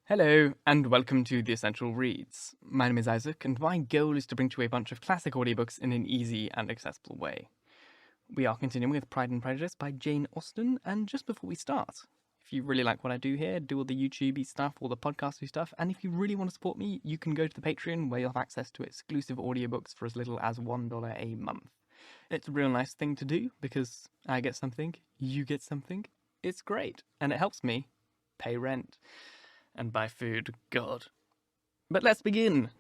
Hello, and welcome to The Essential Reads. My name is Isaac, and my goal is to bring to you a bunch of classic audiobooks in an easy and accessible way. We are continuing with Pride and Prejudice by Jane Austen, and just before we start, if you really like what I do here, do all the YouTubey stuff, all the podcasty stuff, and if you really want to support me, you can go to the Patreon where you'll have access to exclusive audiobooks for as little as $1 a month. It's a real nice thing to do, because I get something, you get something, it's great, and it helps me pay rent. And buy food, God. But let's begin.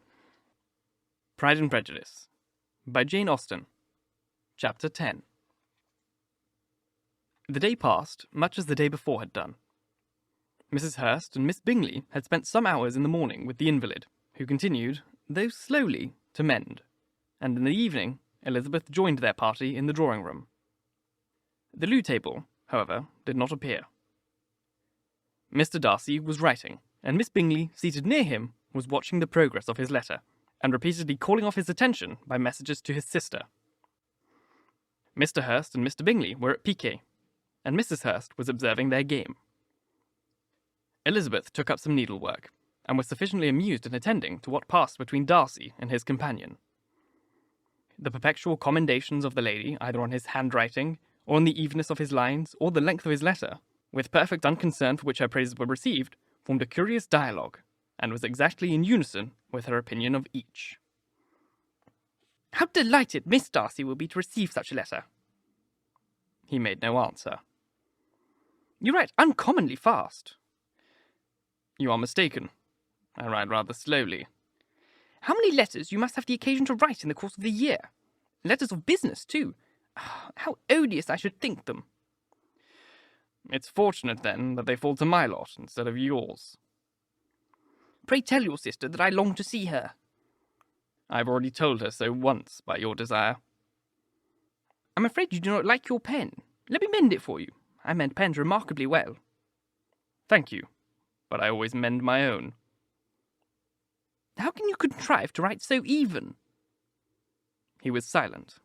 Pride and Prejudice by Jane Austen. Chapter 10. The day passed, much as the day before had done. Mrs. Hurst and Miss Bingley had spent some hours in the morning with the invalid, who continued, though slowly, to mend, and in the evening Elizabeth joined their party in the drawing-room. The loo table, however, did not appear. Mr. Darcy was writing, and Miss Bingley, seated near him, was watching the progress of his letter, and repeatedly calling off his attention by messages to his sister. Mr. Hurst and Mr. Bingley were at piquet, and Mrs. Hurst was observing their game. Elizabeth took up some needlework, and was sufficiently amused in attending to what passed between Darcy and his companion. The perpetual commendations of the lady, either on his handwriting, or on the evenness of his lines, or the length of his letter, with perfect unconcern for which her praises were received, formed a curious dialogue, and was exactly in unison with her opinion of each. "How delighted Miss Darcy will be to receive such a letter!" He made no answer. "You write uncommonly fast." "You are mistaken. I write rather slowly." "How many letters you must have the occasion to write in the course of the year! Letters of business, too. How odious I should think them!" "It's fortunate, then, that they fall to my lot instead of yours." "Pray tell your sister that I long to see her." "I've already told her so once by your desire." "I'm afraid you do not like your pen. Let me mend it for you. I mend pens remarkably well." "Thank you, but I always mend my own." "How can you contrive to write so even?" He was silent.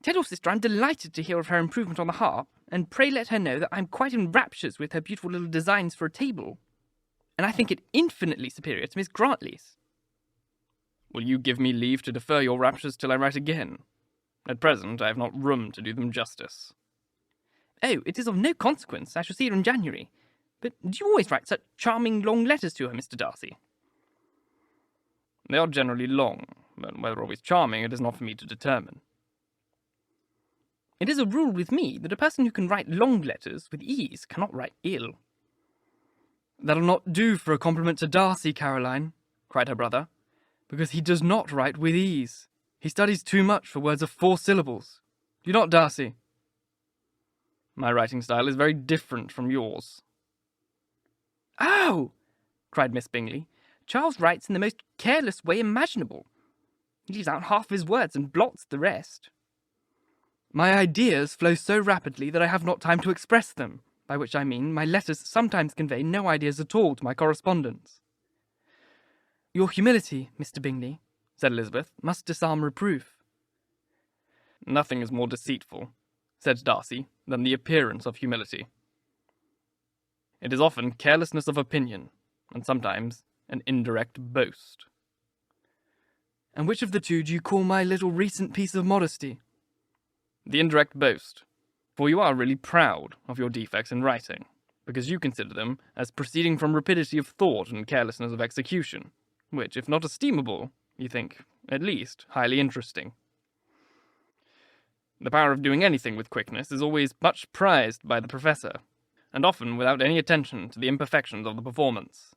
"Tell your sister I'm delighted to hear of her improvement on the harp, and pray let her know that I'm quite in raptures with her beautiful little designs for a table, and I think it infinitely superior to Miss Grantley's." "Will you give me leave to defer your raptures till I write again? At present I have not room to do them justice." "Oh, it is of no consequence. I shall see her in January. But do you always write such charming long letters to her, Mr. Darcy?" "They are generally long, but whether always charming it is not for me to determine." "It is a rule with me that a person who can write long letters with ease cannot write ill." "That'll not do for a compliment to Darcy, Caroline," cried her brother, "because he does not write with ease. He studies too much for words of 4 syllables. Do you not, Darcy?" "My writing style is very different from yours." "Oh!" cried Miss Bingley. "Charles writes in the most careless way imaginable. He leaves out half of his words and blots the rest." "My ideas flow so rapidly that I have not time to express them, by which I mean my letters sometimes convey no ideas at all to my correspondents." "Your humility, Mr. Bingley," said Elizabeth, "must disarm reproof." "Nothing is more deceitful," said Darcy, "than the appearance of humility. It is often carelessness of opinion, and sometimes an indirect boast." "And which of the two do you call my little recent piece of modesty?" "The indirect boast, for you are really proud of your defects in writing, because you consider them as proceeding from rapidity of thought and carelessness of execution, which, if not estimable, you think, at least, highly interesting. The power of doing anything with quickness is always much prized by the professor, and often without any attention to the imperfections of the performance.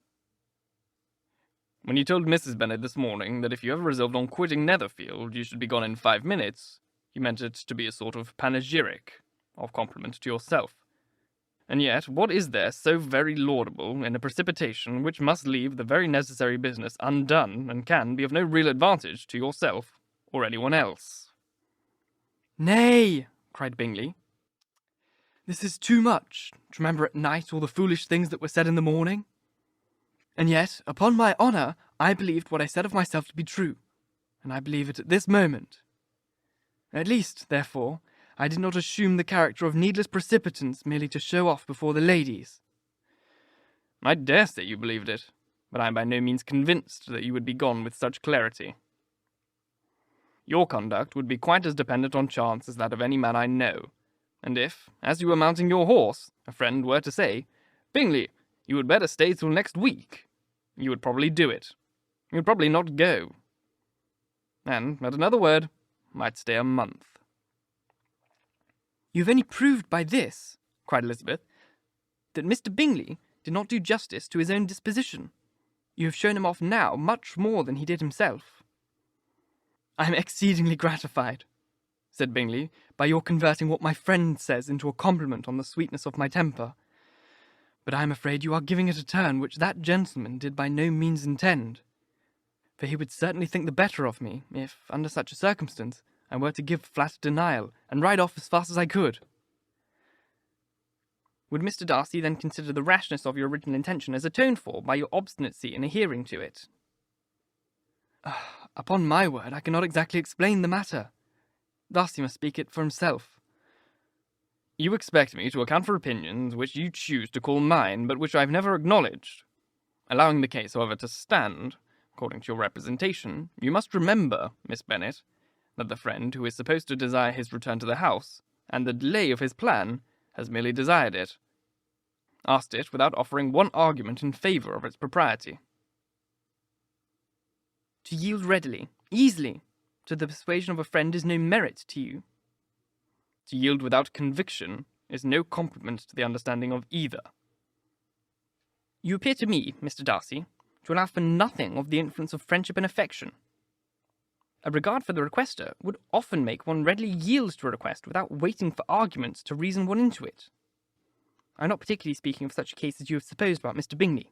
When you told Mrs. Bennet this morning that if you ever resolved on quitting Netherfield you should be gone in 5 minutes, you meant it to be a sort of panegyric, of compliment to yourself. And yet, what is there so very laudable in a precipitation which must leave the very necessary business undone and can be of no real advantage to yourself or anyone else?" "Nay," cried Bingley. "This is too much, to remember at night all the foolish things that were said in the morning. And yet, upon my honour, I believed what I said of myself to be true, and I believe it at this moment. At least, therefore, I did not assume the character of needless precipitance merely to show off before the ladies. I dare say you believed it, but I am by no means convinced that you would be gone with such clarity. Your conduct would be quite as dependent on chance as that of any man I know, and if, as you were mounting your horse, a friend were to say, 'Bingley, you had better stay till next week,' you would probably do it. You would probably not go. And, at another word, might stay a month." "You have only proved by this," cried Elizabeth, "that Mr. Bingley did not do justice to his own disposition. You have shown him off now much more than he did himself." "I am exceedingly gratified," said Bingley, "by your converting what my friend says into a compliment on the sweetness of my temper. But I am afraid you are giving it a turn which that gentleman did by no means intend. For he would certainly think the better of me, if, under such a circumstance, I were to give flat denial, and ride off as fast as I could." "Would Mr. Darcy then consider the rashness of your original intention as atoned for by your obstinacy in adhering to it?" "Upon my word, I cannot exactly explain the matter. Darcy must speak it for himself." "You expect me to account for opinions which you choose to call mine, but which I have never acknowledged. Allowing the case, however, to stand, according to your representation, you must remember, Miss Bennet, that the friend who is supposed to desire his return to the house, and the delay of his plan, has merely desired it, asked it without offering one argument in favour of its propriety." "To yield readily, easily, to the persuasion of a friend is no merit to you." "To yield without conviction is no compliment to the understanding of either." "You appear to me, Mr. Darcy, to allow for nothing of the influence of friendship and affection. A regard for the requester would often make one readily yield to a request without waiting for arguments to reason one into it. I am not particularly speaking of such a case as you have supposed about Mr. Bingley.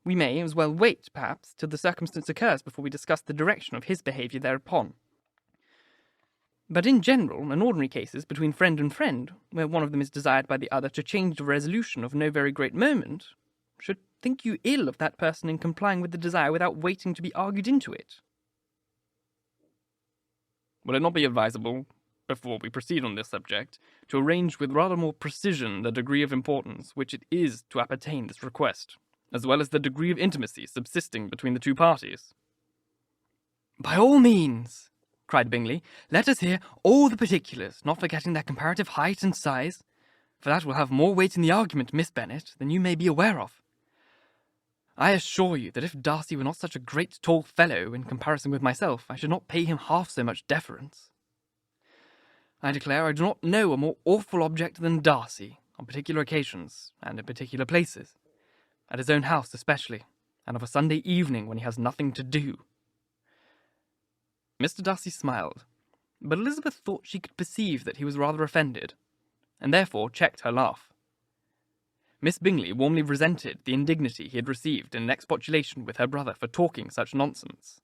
We may as well wait, perhaps, till the circumstance occurs before we discuss the direction of his behaviour thereupon. But in general and ordinary cases between friend and friend, where one of them is desired by the other to change a resolution of no very great moment, should think you ill of that person in complying with the desire without waiting to be argued into it." "Will it not be advisable, before we proceed on this subject, to arrange with rather more precision the degree of importance which it is to appertain this request, as well as the degree of intimacy subsisting between the two parties?" "By all means," cried Bingley. "Let us hear all the particulars, not forgetting their comparative height and size, for that will have more weight in the argument, Miss Bennet, than you may be aware of. I assure you that if Darcy were not such a great tall fellow in comparison with myself, I should not pay him half so much deference. I declare I do not know a more awful object than Darcy, on particular occasions, and in particular places, at his own house especially, and of a Sunday evening when he has nothing to do." Mr. Darcy smiled, but Elizabeth thought she could perceive that he was rather offended, and therefore checked her laugh. Miss Bingley warmly resented the indignity he had received in an expostulation with her brother for talking such nonsense.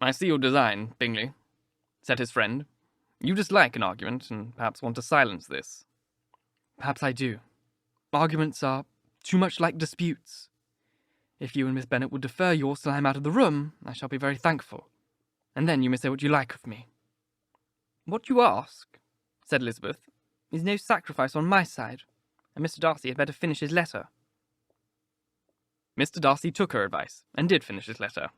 "I see your design, Bingley," said his friend. "You dislike an argument, and perhaps want to silence this." "Perhaps I do. Arguments are too much like disputes. If you and Miss Bennet would defer yours till I am out of the room, I shall be very thankful, and then you may say what you like of me." "What you ask," said Elizabeth, "is no sacrifice on my side, and Mr. Darcy had better finish his letter." Mr. Darcy took her advice, and did finish his letter.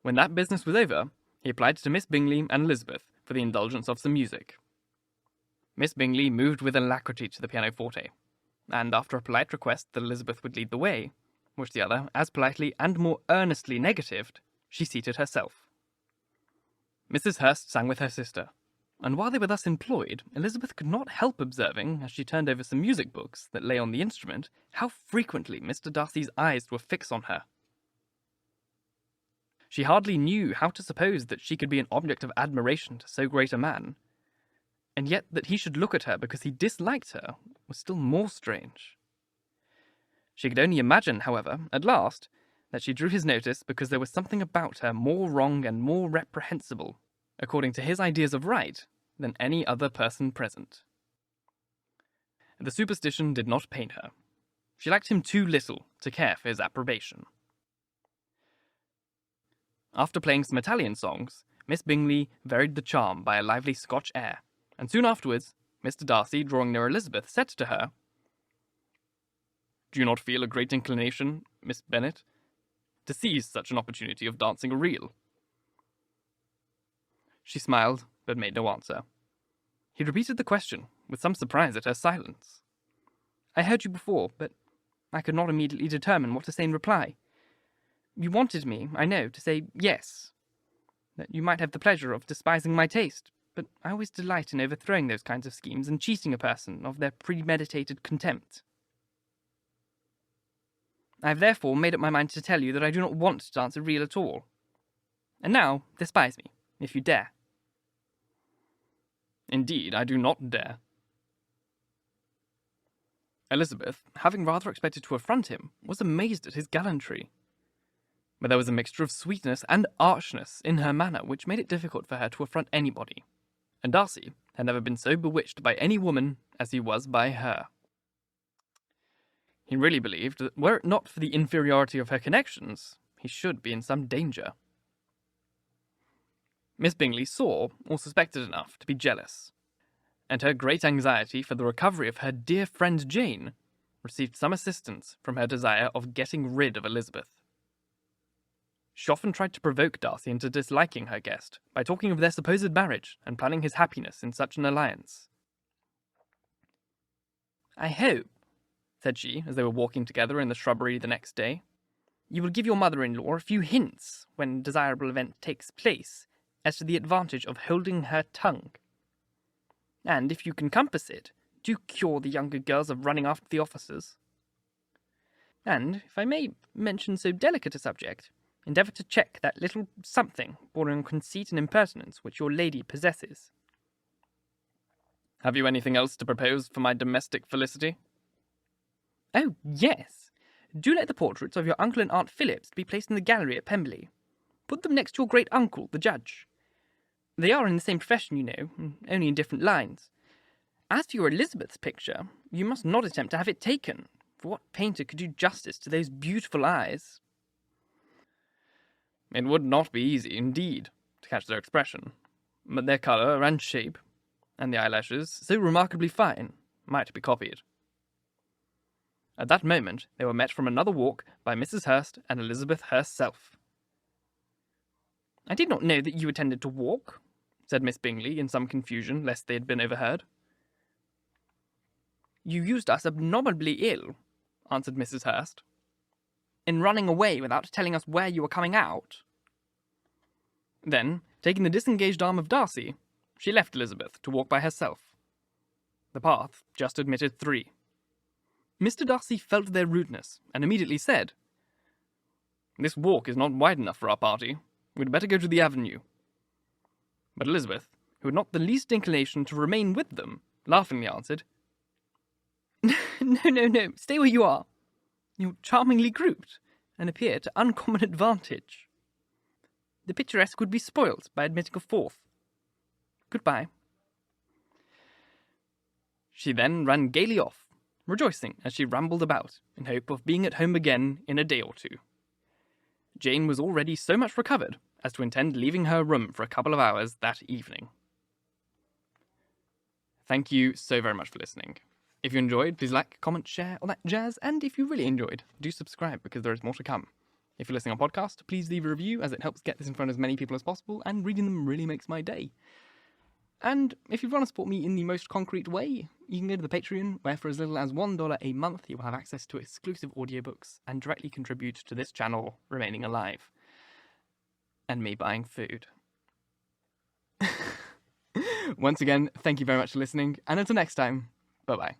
When that business was over, he applied to Miss Bingley and Elizabeth for the indulgence of some music. Miss Bingley moved with alacrity to the pianoforte, and after a polite request that Elizabeth would lead the way, which the other as politely and more earnestly negatived, she seated herself. Mrs. Hurst sang with her sister, and while they were thus employed, Elizabeth could not help observing, as she turned over some music books that lay on the instrument, how frequently Mr. Darcy's eyes were fixed on her. She hardly knew how to suppose that she could be an object of admiration to so great a man, and yet that he should look at her because he disliked her was still more strange. She could only imagine, however, at last, that she drew his notice because there was something about her more wrong and more reprehensible, according to his ideas of right, than any other person present. The superstition did not pain her. She liked him too little to care for his approbation. After playing some Italian songs, Miss Bingley varied the charm by a lively Scotch air, and soon afterwards, Mr. Darcy, drawing near Elizabeth, said to her, Do you not feel a great inclination, Miss Bennet, to seize such an opportunity of dancing a reel?" She smiled, but made no answer. He repeated the question, with some surprise at her silence. "I heard you before, but I could not immediately determine what to say in reply. You wanted me, I know, to say yes, that you might have the pleasure of despising my taste, but I always delight in overthrowing those kinds of schemes and cheating a person of their premeditated contempt. I have therefore made up my mind to tell you that I do not want to dance a reel at all. And now, despise me, if you dare." "Indeed, I do not dare." Elizabeth, having rather expected to affront him, was amazed at his gallantry. But there was a mixture of sweetness and archness in her manner which made it difficult for her to affront anybody, and Darcy had never been so bewitched by any woman as he was by her. He really believed that were it not for the inferiority of her connections, he should be in some danger. Miss Bingley saw, or suspected enough, to be jealous, and her great anxiety for the recovery of her dear friend Jane received some assistance from her desire of getting rid of Elizabeth. She often tried to provoke Darcy into disliking her guest by talking of their supposed marriage and planning his happiness in such an alliance. "I hope," said she, as they were walking together in the shrubbery the next day, "you will give your mother-in-law a few hints, when desirable event takes place, as to the advantage of holding her tongue. And, if you can compass it, do cure the younger girls of running after the officers. And, if I may mention so delicate a subject, endeavour to check that little something bordering on conceit and impertinence which your lady possesses." "Have you anything else to propose for my domestic felicity?" "Oh, yes. Do let the portraits of your uncle and aunt Phillips be placed in the gallery at Pemberley. Put them next to your great uncle, the judge. They are in the same profession, you know, only in different lines. As for your Elizabeth's picture, you must not attempt to have it taken, for what painter could do justice to those beautiful eyes?" "It would not be easy, indeed, to catch their expression, but their colour and shape, and the eyelashes, so remarkably fine, might be copied." At that moment they were met from another walk by Mrs. Hurst and Elizabeth herself. "I did not know that you intended to walk," said Miss Bingley, in some confusion lest they had been overheard. "You used us abominably ill," answered Mrs. Hurst, "in running away without telling us where you were coming out." Then, taking the disengaged arm of Darcy, she left Elizabeth to walk by herself. The path just admitted 3. Mr. Darcy felt their rudeness, and immediately said, "This walk is not wide enough for our party. We'd better go to the avenue." But Elizabeth, who had not the least inclination to remain with them, laughingly answered, No, stay where you are. You're charmingly grouped, and appear to uncommon advantage. The picturesque would be spoilt by admitting a 4th. Goodbye." She then ran gaily off, rejoicing as she rambled about, in hope of being at home again in a day or 2. Jane was already so much recovered as to intend leaving her room for a couple of hours that evening. Thank you so very much for listening. If you enjoyed, please like, comment, share, all that jazz, and if you really enjoyed, do subscribe because there is more to come. If you're listening on podcast, please leave a review as it helps get this in front of as many people as possible, and reading them really makes my day. And if you want to support me in the most concrete way, you can go to the Patreon, where for as little as $1 a month, you will have access to exclusive audiobooks and directly contribute to this channel remaining alive. And me buying food. Once again, thank you very much for listening, and until next time, bye-bye.